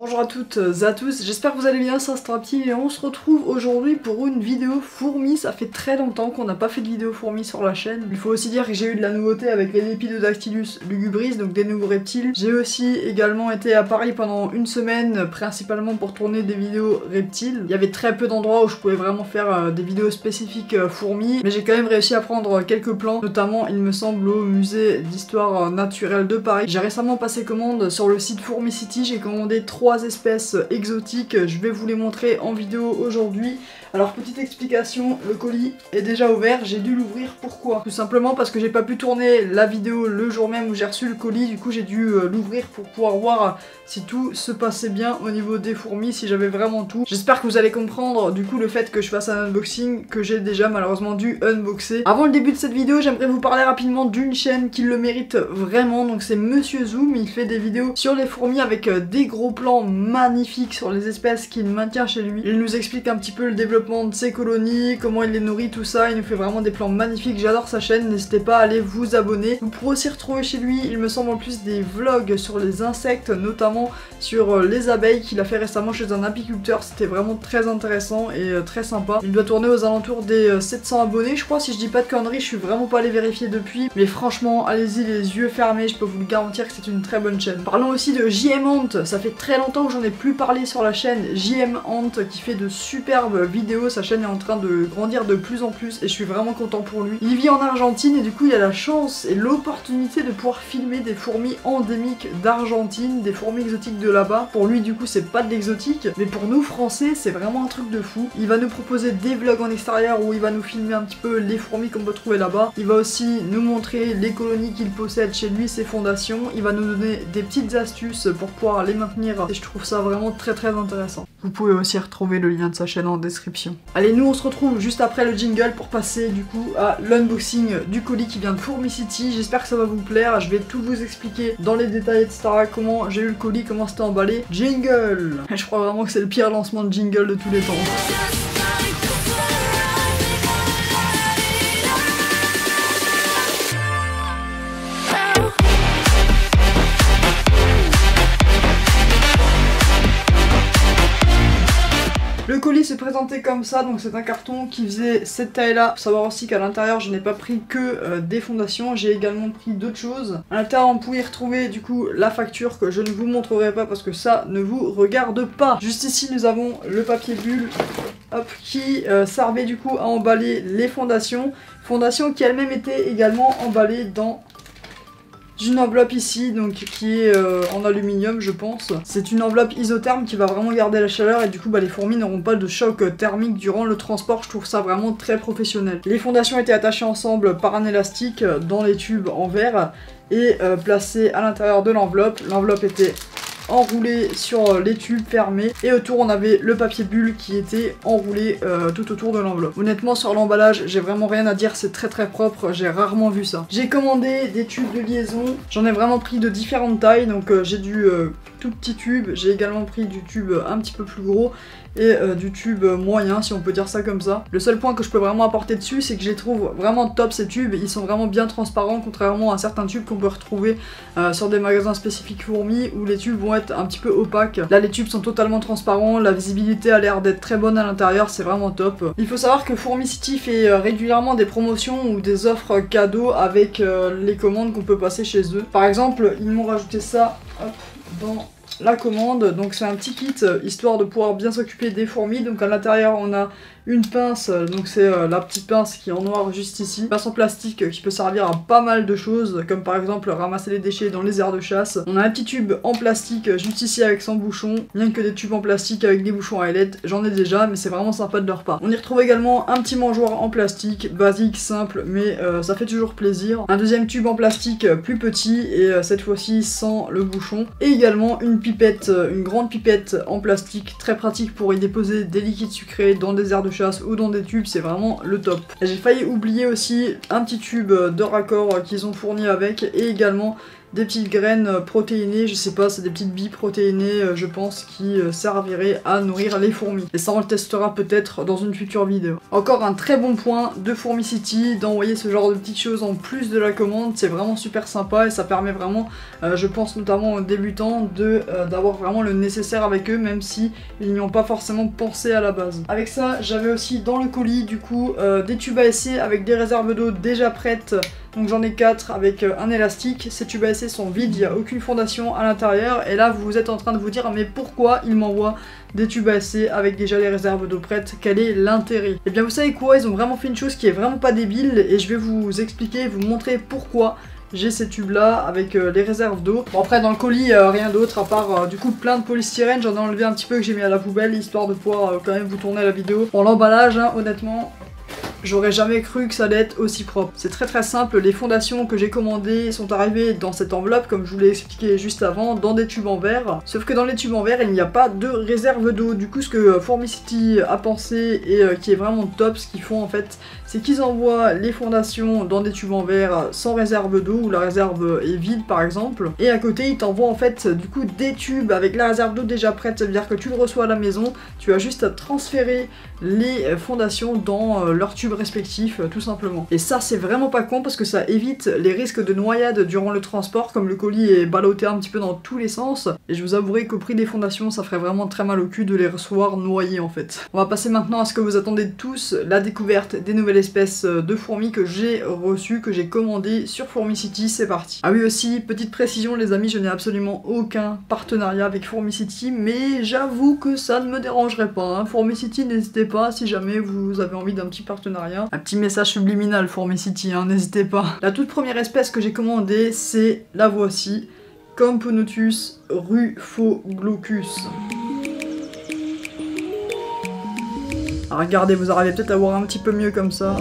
Bonjour à toutes et à tous, j'espère que vous allez bien, c'est Instraptile et on se retrouve aujourd'hui pour une vidéo fourmi. Ça fait très longtemps qu'on n'a pas fait de vidéo fourmi sur la chaîne. Il faut aussi dire que j'ai eu de la nouveauté avec les Lepidodactylus lugubris, donc des nouveaux reptiles. J'ai aussi également été à Paris pendant une semaine, principalement pour tourner des vidéos reptiles. Il y avait très peu d'endroits où je pouvais vraiment faire des vidéos spécifiques fourmis, mais j'ai quand même réussi à prendre quelques plans, notamment il me semble au musée d'histoire naturelle de Paris. J'ai récemment passé commande sur le site Fourmi City, j'ai commandé 3 espèces exotiques, je vais vous les montrer en vidéo aujourd'hui. Alors petite explication, le colis est déjà ouvert, j'ai dû l'ouvrir, pourquoi? Tout simplement parce que j'ai pas pu tourner la vidéo le jour même où j'ai reçu le colis, du coup j'ai dû l'ouvrir pour pouvoir voir si tout se passait bien au niveau des fourmis, si j'avais vraiment tout. J'espère que vous allez comprendre du coup le fait que je fasse un unboxing que j'ai déjà malheureusement dû unboxer. Avant le début de cette vidéo, j'aimerais vous parler rapidement d'une chaîne qui le mérite vraiment, donc c'est Monsieur Zoom. Il fait des vidéos sur les fourmis avec des gros plans magnifiques sur les espèces qu'il maintient chez lui. Il nous explique un petit peu le développement de ses colonies, comment il les nourrit, tout ça. Il nous fait vraiment des plans magnifiques, j'adore sa chaîne, n'hésitez pas à aller vous abonner. Vous pourrez aussi retrouver chez lui, il me semble en plus, des vlogs sur les insectes, notamment sur les abeilles qu'il a fait récemment chez un apiculteur. C'était vraiment très intéressant et très sympa. Il doit tourner aux alentours des 700 abonnés, je crois, si je dis pas de conneries. Je suis vraiment pas allé vérifier depuis, mais franchement, allez-y les yeux fermés, je peux vous le garantir que c'est une très bonne chaîne. Parlons aussi de JM Hunt, ça fait très longtemps que j'en ai plus parlé sur la chaîne. JM Hunt qui fait de superbes vidéos, sa chaîne est en train de grandir de plus en plus et je suis vraiment content pour lui. Il vit en Argentine et du coup il a la chance et l'opportunité de pouvoir filmer des fourmis endémiques d'Argentine, des fourmis exotiques de là-bas. Pour lui du coup c'est pas de l'exotique, mais pour nous français c'est vraiment un truc de fou. Il va nous proposer des vlogs en extérieur où il va nous filmer un petit peu les fourmis qu'on peut trouver là-bas. Il va aussi nous montrer les colonies qu'il possède chez lui, ses fondations. Il va nous donner des petites astuces pour pouvoir les maintenir et je trouve ça vraiment très intéressant. Vous pouvez aussi retrouver le lien de sa chaîne en description. Allez, nous on se retrouve juste après le jingle pour passer du coup à l'unboxing du colis qui vient de Fourmi City. J'espère que ça va vous plaire, je vais tout vous expliquer dans les détails etc. Comment j'ai eu le colis, comment c'était emballé. Jingle! Je crois vraiment que c'est le pire lancement de jingle de tous les temps. Le colis se présentait comme ça, donc c'est un carton qui faisait cette taille là. Faut savoir aussi qu'à l'intérieur je n'ai pas pris que des fondations, j'ai également pris d'autres choses. À l'intérieur on pouvait y retrouver du coup la facture que je ne vous montrerai pas parce que ça ne vous regarde pas. Juste ici nous avons le papier bulle, hop, qui servait du coup à emballer les fondations. Fondations qui elles-mêmes étaient également emballées dans une enveloppe ici, donc qui est en aluminium je pense. C'est une enveloppe isotherme qui va vraiment garder la chaleur et du coup les fourmis n'auront pas de choc thermique durant le transport. Je trouve ça vraiment très professionnel. Les fondations étaient attachées ensemble par un élastique dans les tubes en verre et placées à l'intérieur de l'enveloppe. L'enveloppe était enroulé sur les tubes fermés et autour on avait le papier bulle qui était enroulé tout autour de l'enveloppe. Honnêtement sur l'emballage j'ai vraiment rien à dire, c'est très propre, j'ai rarement vu ça. J'ai commandé des tubes de liaison, j'en ai vraiment pris de différentes tailles, donc j'ai du tout petit tube, j'ai également pris du tube un petit peu plus gros et du tube moyen si on peut dire ça comme ça. Le seul point que je peux vraiment apporter dessus c'est que je les trouve vraiment top ces tubes, ils sont vraiment bien transparents contrairement à certains tubes qu'on peut retrouver sur des magasins spécifiques fourmis où les tubes vont être un petit peu opaques. Là les tubes sont totalement transparents, la visibilité a l'air d'être très bonne à l'intérieur, c'est vraiment top. Il faut savoir que Fourmi City fait régulièrement des promotions ou des offres cadeaux avec les commandes qu'on peut passer chez eux. Par exemple ils m'ont rajouté ça hop, dans la commande, donc c'est un petit kit histoire de pouvoir bien s'occuper des fourmis. Donc à l'intérieur on a une pince, donc c'est la petite pince qui est en noir juste ici, pince en plastique qui peut servir à pas mal de choses comme par exemple ramasser les déchets dans les aires de chasse. On a un petit tube en plastique juste ici avec son bouchon, bien que des tubes en plastique avec des bouchons à ailettes, j'en ai déjà mais c'est vraiment sympa de leur part. On y retrouve également un petit mangeoire en plastique, basique, simple mais ça fait toujours plaisir. Un deuxième tube en plastique plus petit et cette fois-ci sans le bouchon, et également une pipette, une grande pipette en plastique très pratique pour y déposer des liquides sucrés dans des aires de chasse ou dans des tubes, c'est vraiment le top. J'ai failli oublier aussi un petit tube de raccord qu'ils ont fourni avec et également des petites graines protéinées, je sais pas, c'est des petites billes protéinées, je pense, qui serviraient à nourrir les fourmis. Et ça on le testera peut-être dans une future vidéo. Encore un très bon point de Fourmicity, d'envoyer ce genre de petites choses en plus de la commande, c'est vraiment super sympa et ça permet vraiment, je pense notamment aux débutants, d'avoir vraiment le nécessaire avec eux, même si ils n'y ont pas forcément pensé à la base. Avec ça, j'avais aussi dans le colis du coup des tubes à essai avec des réserves d'eau déjà prêtes. Donc j'en ai 4 avec un élastique. Ces tubes à essai sont vides, il n'y a aucune fondation à l'intérieur. Et là vous êtes en train de vous dire mais pourquoi il m'envoie des tubes à essai avec déjà les réserves d'eau prêtes? Quel est l'intérêt? Et bien vous savez quoi, ils ont vraiment fait une chose qui est vraiment pas débile et je vais vous expliquer, vous montrer pourquoi j'ai ces tubes là avec les réserves d'eau. Bon après dans le colis rien d'autre à part du coup plein de polystyrène, j'en ai enlevé un petit peu que j'ai mis à la poubelle histoire de pouvoir quand même vous tourner la vidéo. Bon l'emballage hein, honnêtement j'aurais jamais cru que ça allait être aussi propre. C'est très simple, les fondations que j'ai commandées sont arrivées dans cette enveloppe, comme je vous l'ai expliqué juste avant, dans des tubes en verre. Sauf que dans les tubes en verre, il n'y a pas de réserve d'eau. Du coup, ce que Fourmicity a pensé et qui est vraiment top, ce qu'ils font en fait, c'est qu'ils envoient les fondations dans des tubes en verre sans réserve d'eau, où la réserve est vide par exemple. Et à côté, ils t'envoient en fait du coup des tubes avec la réserve d'eau déjà prête. Ça veut dire que tu le reçois à la maison, tu as juste à transférer les fondations dans leurs tubes respectifs tout simplement. Et ça c'est vraiment pas con parce que ça évite les risques de noyade durant le transport, comme le colis est ballotté un petit peu dans tous les sens. Et je vous avouerai qu'au prix des fondations ça ferait vraiment très mal au cul de les recevoir noyés en fait. On va passer maintenant à ce que vous attendez tous, la découverte des nouvelles espèces de fourmis que j'ai reçues, que j'ai commandées sur Fourmicity. C'est parti. Ah oui aussi, petite précision les amis, je n'ai absolument aucun partenariat avec Fourmicity, mais j'avoue que ça ne me dérangerait pas. Hein. Fourmicity, n'hésitez pas si jamais vous avez envie d'un petit partenariat. Un petit message subliminal Fourmicity, hein, n'hésitez pas. La toute première espèce que j'ai commandée, c'est la voici, Camponotus rufogloccus. Ah, regardez, vous arrivez peut-être à voir un petit peu mieux comme ça.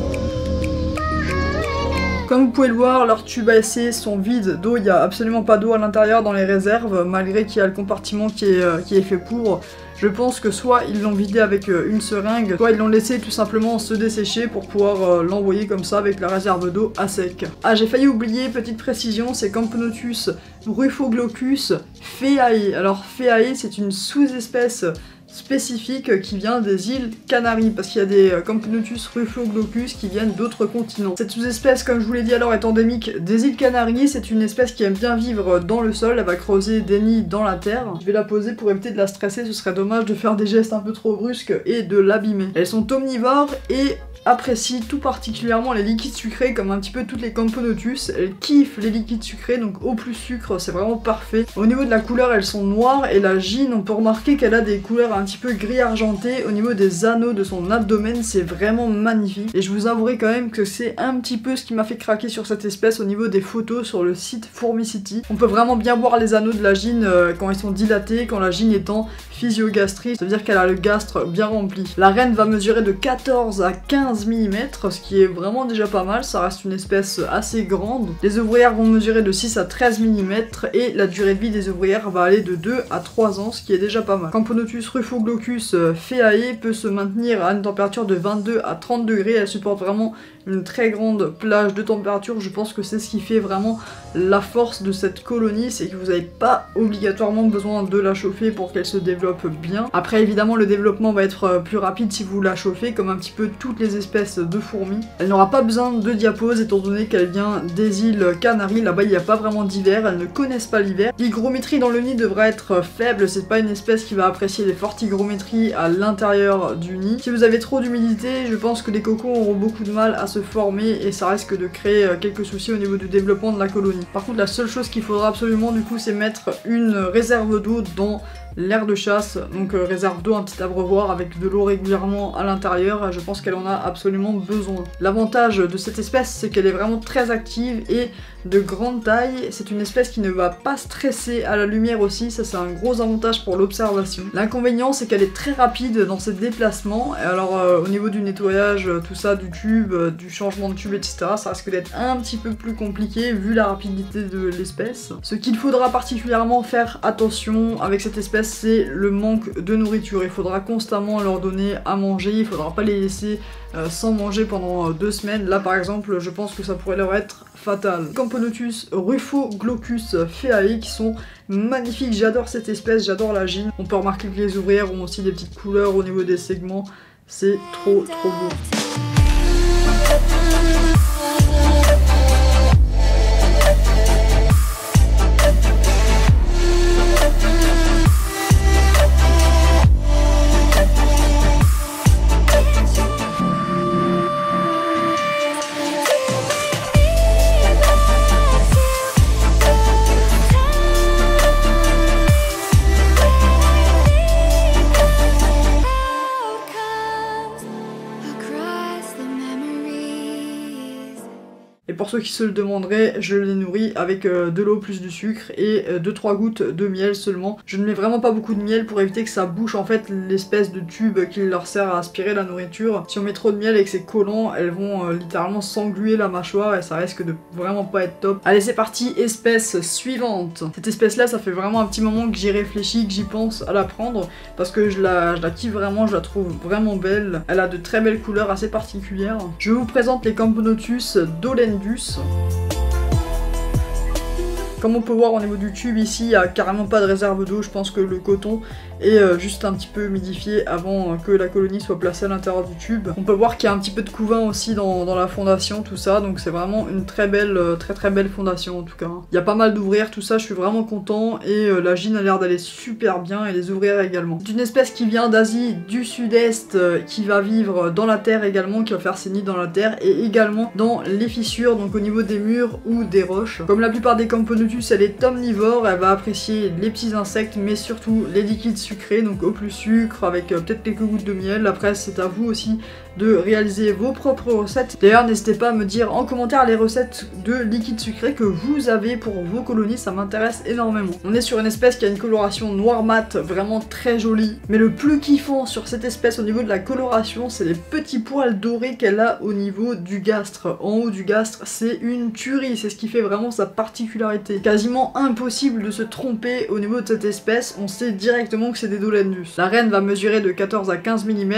Comme vous pouvez le voir, leurs tubes à essai sont vides d'eau, il n'y a absolument pas d'eau à l'intérieur dans les réserves, malgré qu'il y a le compartiment qui est fait pour. Je pense que soit ils l'ont vidé avec une seringue, soit ils l'ont laissé tout simplement se dessécher pour pouvoir l'envoyer comme ça avec la réserve d'eau à sec. Ah j'ai failli oublier, petite précision, c'est Camponotus rufogloccus feae. Alors feae c'est une sous-espèce spécifique qui vient des îles Canaries, parce qu'il y a des Camponotus rufogloccus qui viennent d'autres continents. Cette sous-espèce, comme je vous l'ai dit alors, est endémique des îles Canaries. C'est une espèce qui aime bien vivre dans le sol, elle va creuser des nids dans la terre. Je vais la poser pour éviter de la stresser, ce serait dommage de faire des gestes un peu trop brusques et de l'abîmer. Elles sont omnivores et apprécient tout particulièrement les liquides sucrés, comme un petit peu toutes les Camponotus. Elles kiffent les liquides sucrés, donc au plus sucre, c'est vraiment parfait. Au niveau de la couleur, elles sont noires et la gine, on peut remarquer qu'elle a des couleurs un petit peu gris argenté. Au niveau des anneaux de son abdomen, c'est vraiment magnifique. Et je vous avouerai quand même que c'est un petit peu ce qui m'a fait craquer sur cette espèce au niveau des photos sur le site Fourmicity. On peut vraiment bien voir les anneaux de la gine quand ils sont dilatés, quand la gine est en physiogastrique, ça veut dire qu'elle a le gastre bien rempli. La reine va mesurer de 14 à 15 mm, ce qui est vraiment déjà pas mal, ça reste une espèce assez grande. Les ouvrières vont mesurer de 6 à 13 mm et la durée de vie des ouvrières va aller de 2 à 3 ans, ce qui est déjà pas mal. Camponotus rufogloccus feae peut se maintenir à une température de 22 à 30 degrés, elle supporte vraiment une très grande plage de température. Je pense que c'est ce qui fait vraiment la force de cette colonie, c'est que vous n'avez pas obligatoirement besoin de la chauffer pour qu'elle se développe bien. Après évidemment le développement va être plus rapide si vous la chauffez, comme un petit peu toutes les espèces de fourmis. Elle n'aura pas besoin de diapause étant donné qu'elle vient des îles Canaries, là-bas il n'y a pas vraiment d'hiver, elles ne connaissent pas l'hiver. L'hygrométrie dans le nid devrait être faible, c'est pas une espèce qui va apprécier les fortes hygrométries à l'intérieur du nid. Si vous avez trop d'humidité, je pense que les cocons auront beaucoup de mal à se former et ça risque de créer quelques soucis au niveau du développement de la colonie. Par contre la seule chose qu'il faudra absolument du coup c'est mettre une réserve d'eau dans l'aire de chasse, donc réserve d'eau, un petit abreuvoir avec de l'eau régulièrement à l'intérieur, je pense qu'elle en a absolument besoin. L'avantage de cette espèce c'est qu'elle est vraiment très active et de grande taille, c'est une espèce qui ne va pas stresser à la lumière aussi, ça c'est un gros avantage pour l'observation. L'inconvénient c'est qu'elle est très rapide dans ses déplacements, et alors au niveau du nettoyage, tout ça, du tube, du changement de tube, etc., ça risque d'être un petit peu plus compliqué vu la rapidité de l'espèce. Ce qu'il faudra particulièrement faire attention avec cette espèce, espèce, c'est le manque de nourriture. Il faudra constamment leur donner à manger, il faudra pas les laisser sans manger pendant 2 semaines. Là par exemple, je pense que ça pourrait leur être fatal. Camponotus Rufogloccus feae qui sont magnifiques, j'adore cette espèce, j'adore la gine. On peut remarquer que les ouvrières ont aussi des petites couleurs au niveau des segments, c'est trop beau. Et pour ceux qui se le demanderaient, je les nourris avec de l'eau plus du sucre et 2-3 gouttes de miel seulement. Je ne mets vraiment pas beaucoup de miel pour éviter que ça bouche en fait l'espèce de tube qui leur sert à aspirer la nourriture. Si on met trop de miel et que c'est collant, elles vont littéralement s'engluer la mâchoire et ça risque de vraiment pas être top. Allez c'est parti, espèce suivante. Cette espèce là, ça fait vraiment un petit moment que j'y réfléchis, que j'y pense à la prendre parce que je la kiffe vraiment, je la trouve vraiment belle. Elle a de très belles couleurs assez particulières. Je vous présente les Camponotus dolendus. Comme on peut voir au niveau du tube ici, il n'y a carrément pas de réserve d'eau, je pense que le coton est juste un petit peu humidifié avant que la colonie soit placée à l'intérieur du tube. On peut voir qu'il y a un petit peu de couvain aussi dans la fondation, tout ça, donc c'est vraiment une très belle fondation en tout cas. Il y a pas mal d'ouvrières, tout ça, je suis vraiment content et la gine a l'air d'aller super bien et les ouvrières également. C'est une espèce qui vient d'Asie du Sud-Est, qui va vivre dans la terre également, qui va faire ses nids dans la terre et également dans les fissures, donc au niveau des murs ou des roches. Comme la plupart des Camponotus, elle est omnivore, elle va apprécier les petits insectes mais surtout les liquides sucrés, donc au plus sucre avec peut-être quelques gouttes de miel. Après c'est à vous aussi de réaliser vos propres recettes. D'ailleurs n'hésitez pas à me dire en commentaire les recettes de liquide sucré que vous avez pour vos colonies, ça m'intéresse énormément. On est sur une espèce qui a une coloration noir mat, vraiment très jolie, mais le plus kiffant sur cette espèce au niveau de la coloration, c'est les petits poils dorés qu'elle a au niveau du gastre. En haut du gastre, c'est une tuerie, c'est ce qui fait vraiment sa particularité. Quasiment impossible de se tromper au niveau de cette espèce, on sait directement que c'est des dolendus. La reine va mesurer de 14 à 15 mm,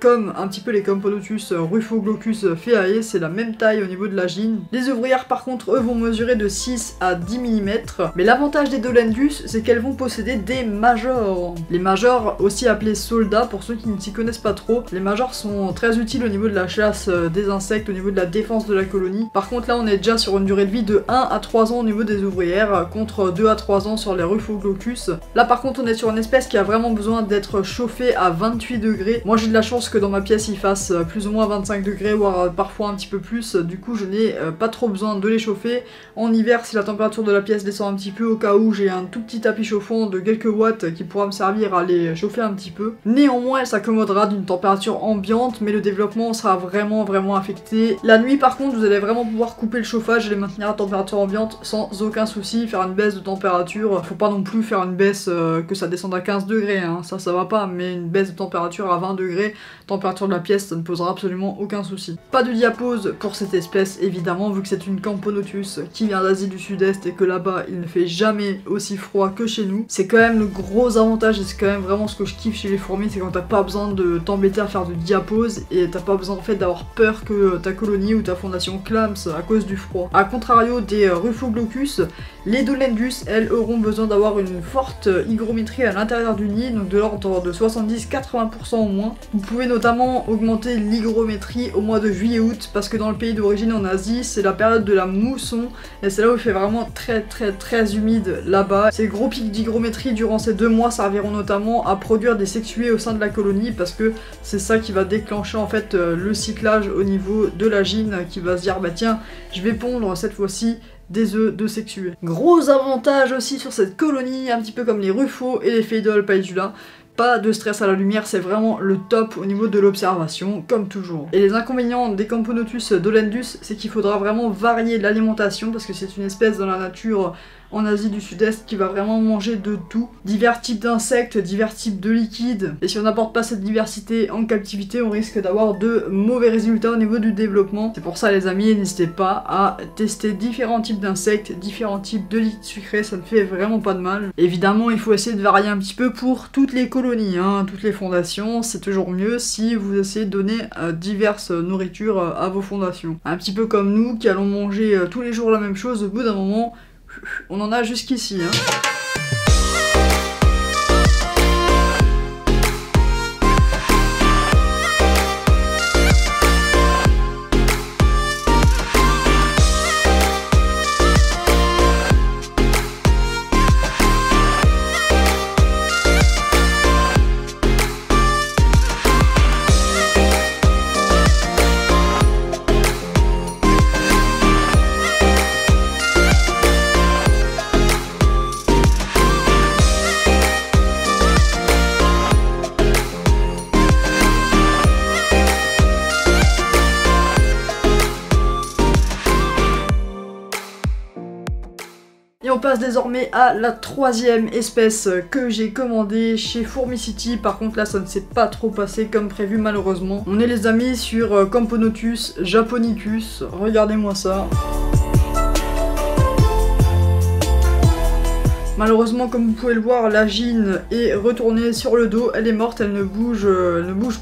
comme un petit peu les Camponotus Rufogloccus feae, c'est la même taille au niveau de la gine. Les ouvrières par contre, eux, vont mesurer de 6 à 10 mm, mais l'avantage des dolendus, c'est qu'elles vont posséder des majors. Les majors, aussi appelés soldats, pour ceux qui ne s'y connaissent pas trop, les majors sont très utiles au niveau de la chasse des insectes, au niveau de la défense de la colonie. Par contre là, on est déjà sur une durée de vie de 1 à 3 ans au niveau des ouvrières, contre 2 à 3 ans sur les Rufogloccus. Là par contre, on est sur une espèce qui a vraiment besoin d'être chauffée à 28 degrés. Moi j'ai de la chance que dans ma pièce il fasse plus ou moins 25 degrés, voire parfois un petit peu plus, du coup je n'ai pas trop besoin de les chauffer. En hiver, si la température de la pièce descend un petit peu, au cas où j'ai un tout petit tapis chauffant de quelques watts qui pourra me servir à les chauffer un petit peu. Néanmoins, elle s'accommodera d'une température ambiante, mais le développement sera vraiment affecté. La nuit par contre, vous allez vraiment pouvoir couper le chauffage et les maintenir à température ambiante sans aucun souci, faire une baisse de température. Faut pas non plus faire une baisse que ça descende à 15 degrés, hein. Ça va pas, mais une baisse de température à 20 degrés, température de la pièce, ça ne posera absolument aucun souci. Pas de diapause pour cette espèce évidemment, vu que c'est une Camponotus qui vient d'Asie du Sud-Est et que là-bas il ne fait jamais aussi froid que chez nous. C'est quand même le gros avantage et c'est quand même vraiment ce que je kiffe chez les fourmis, c'est quand t'as pas besoin de t'embêter à faire de diapause et t'as pas besoin en fait d'avoir peur que ta colonie ou ta fondation clams à cause du froid. A contrario des Rufogloccus, les dolendus, elles, auront besoin d'avoir une forte hygrométrie à l'intérieur du nid, donc de l'ordre de 70-80% au moins. Vous pouvez notamment augmenter l'hygrométrie au mois de juillet-août, parce que dans le pays d'origine en Asie, c'est la période de la mousson, et c'est là où il fait vraiment très humide là-bas. Ces gros pics d'hygrométrie durant ces 2 mois serviront notamment à produire des sexués au sein de la colonie, parce que c'est ça qui va déclencher en fait le cyclage au niveau de la gine, qui va se dire bah tiens, je vais pondre cette fois-ci des œufs de sexués. Gros avantage aussi sur cette colonie, un petit peu comme les Rufos et les Phaedoles paedula. Pas de stress à la lumière, c'est vraiment le top au niveau de l'observation, comme toujours. Et les inconvénients des Camponotus dolendus, c'est qu'il faudra vraiment varier l'alimentation, parce que c'est une espèce dans la nature en Asie du Sud-Est qui va vraiment manger de tout. Divers types d'insectes, divers types de liquides. Et si on n'apporte pas cette diversité en captivité, on risque d'avoir de mauvais résultats au niveau du développement. C'est pour ça les amis, n'hésitez pas à tester différents types d'insectes, différents types de liquides sucrés, ça ne fait vraiment pas de mal. Évidemment, il faut essayer de varier un petit peu pour toutes les colonies, hein, toutes les fondations. C'est toujours mieux si vous essayez de donner diverses nourritures à vos fondations. Un petit peu comme nous qui allons manger tous les jours la même chose, au bout d'un moment, on en a jusqu'ici. Hein. Et on passe désormais à la troisième espèce que j'ai commandée chez Fourmicity. Par contre là ça ne s'est pas trop passé comme prévu malheureusement. On est les amis sur Camponotus japonicus, regardez-moi ça. Malheureusement, comme vous pouvez le voir, la gine est retournée sur le dos, elle est morte, elle ne bouge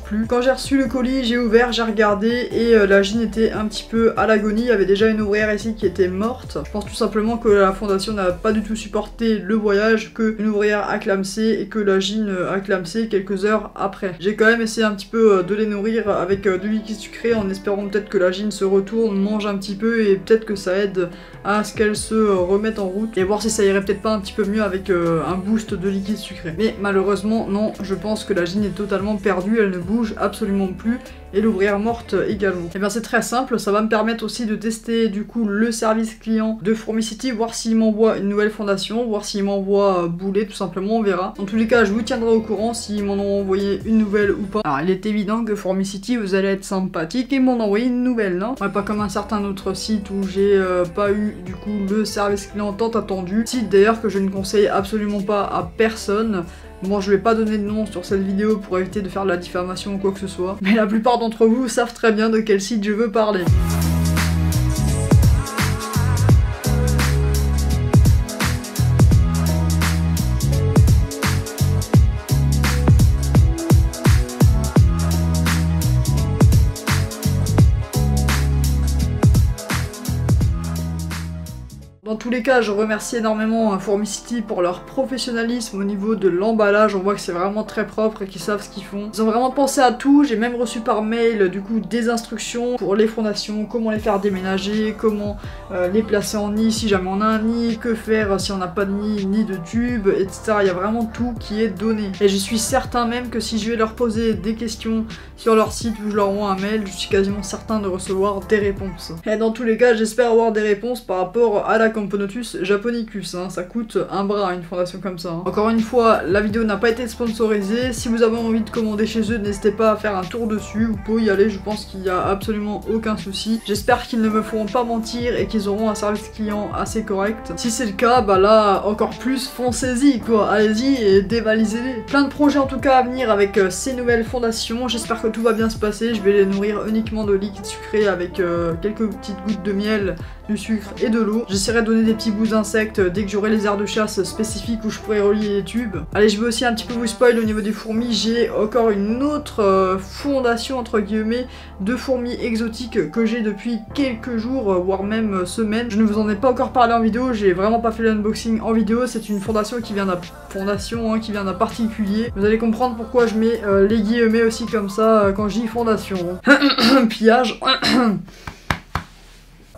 plus. Quand j'ai reçu le colis, j'ai ouvert, j'ai regardé et la gine était un petit peu à l'agonie. Il y avait déjà une ouvrière ici qui était morte. Je pense tout simplement que la fondation n'a pas du tout supporté le voyage, que une ouvrière a clamsé et que la gine a clamsé quelques heures après. J'ai quand même essayé un petit peu de les nourrir avec du liquide sucré en espérant peut-être que la gine se retourne, mange un petit peu et peut-être que ça aide à ce qu'elle se remette en route et voir si ça irait peut-être pas un petit peu mieux avec un boost de liquide sucré. Mais malheureusement non, je pense que la gine est totalement perdue, elle ne bouge absolument plus et l'ouvrière morte également. Et bien c'est très simple, ça va me permettre aussi de tester du coup le service client de Fourmicity, voir s'il m'envoie une nouvelle fondation, voir s'il m'envoie bouler tout simplement, on verra. En tous les cas je vous tiendrai au courant s'ils m'en ont envoyé une nouvelle ou pas. Alors il est évident que Fourmicity vous allez être sympathique et m'en envoyer une nouvelle, non? Ouais, pas comme un certain autre site où j'ai pas eu du coup le service client tant attendu. Site d'ailleurs que je ne conseille absolument pas à personne. Bon, je vais pas donner de nom sur cette vidéo pour éviter de faire de la diffamation ou quoi que ce soit, mais la plupart d'entre vous savent très bien de quel site je veux parler. Dans tous les cas, je remercie énormément Fourmicity pour leur professionnalisme au niveau de l'emballage. On voit que c'est vraiment très propre et qu'ils savent ce qu'ils font. Ils ont vraiment pensé à tout. J'ai même reçu par mail du coup des instructions pour les fondations, comment les faire déménager, comment les placer en nid si jamais on a un nid, que faire si on n'a pas de nid, ni de tube, etc. Il y a vraiment tout qui est donné. Et je suis certain même que si je vais leur poser des questions sur leur site ou je leur envoie un mail, je suis quasiment certain de recevoir des réponses. Et dans tous les cas, j'espère avoir des réponses par rapport à la Camponotus japonicus, hein. Ça coûte un bras une fondation comme ça. Hein. Encore une fois, la vidéo n'a pas été sponsorisée. Si vous avez envie de commander chez eux, n'hésitez pas à faire un tour dessus. Vous pouvez y aller, je pense qu'il n'y a absolument aucun souci. J'espère qu'ils ne me feront pas mentir et qu'ils auront un service client assez correct. Si c'est le cas, bah là, encore plus, foncez-y quoi. Allez-y et dévalisez-les. Plein de projets en tout cas à venir avec ces nouvelles fondations. J'espère que tout va bien se passer. Je vais les nourrir uniquement de liquide sucré avec quelques petites gouttes de miel, du sucre et de l'eau. J'essaierai de donner des petits bouts d'insectes dès que j'aurai les aires de chasse spécifiques où je pourrai relier les tubes. Allez, je vais aussi un petit peu vous spoil au niveau des fourmis. J'ai encore une autre fondation entre guillemets de fourmis exotiques que j'ai depuis quelques jours, voire même semaines. Je ne vous en ai pas encore parlé en vidéo, j'ai vraiment pas fait l'unboxing en vidéo. C'est une fondation qui vient d'un particulier. Vous allez comprendre pourquoi je mets les guillemets aussi comme ça quand je dis fondation. Pillage.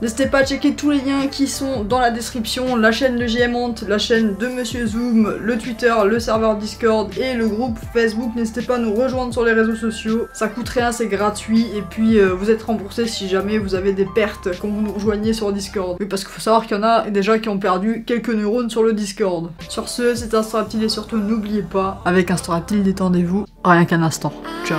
N'hésitez pas à checker tous les liens qui sont dans la description, la chaîne de JM Hunt, la chaîne de Monsieur Zoom, le Twitter, le serveur Discord et le groupe Facebook. N'hésitez pas à nous rejoindre sur les réseaux sociaux, ça coûte rien, c'est gratuit et puis vous êtes remboursé si jamais vous avez des pertes quand vous nous rejoignez sur Discord. Oui, parce qu'il faut savoir qu'il y en a déjà qui ont perdu quelques neurones sur le Discord. Sur ce, c'était Instoraptile et surtout n'oubliez pas, avec Instoraptile détendez-vous, rien qu'un instant. Ciao.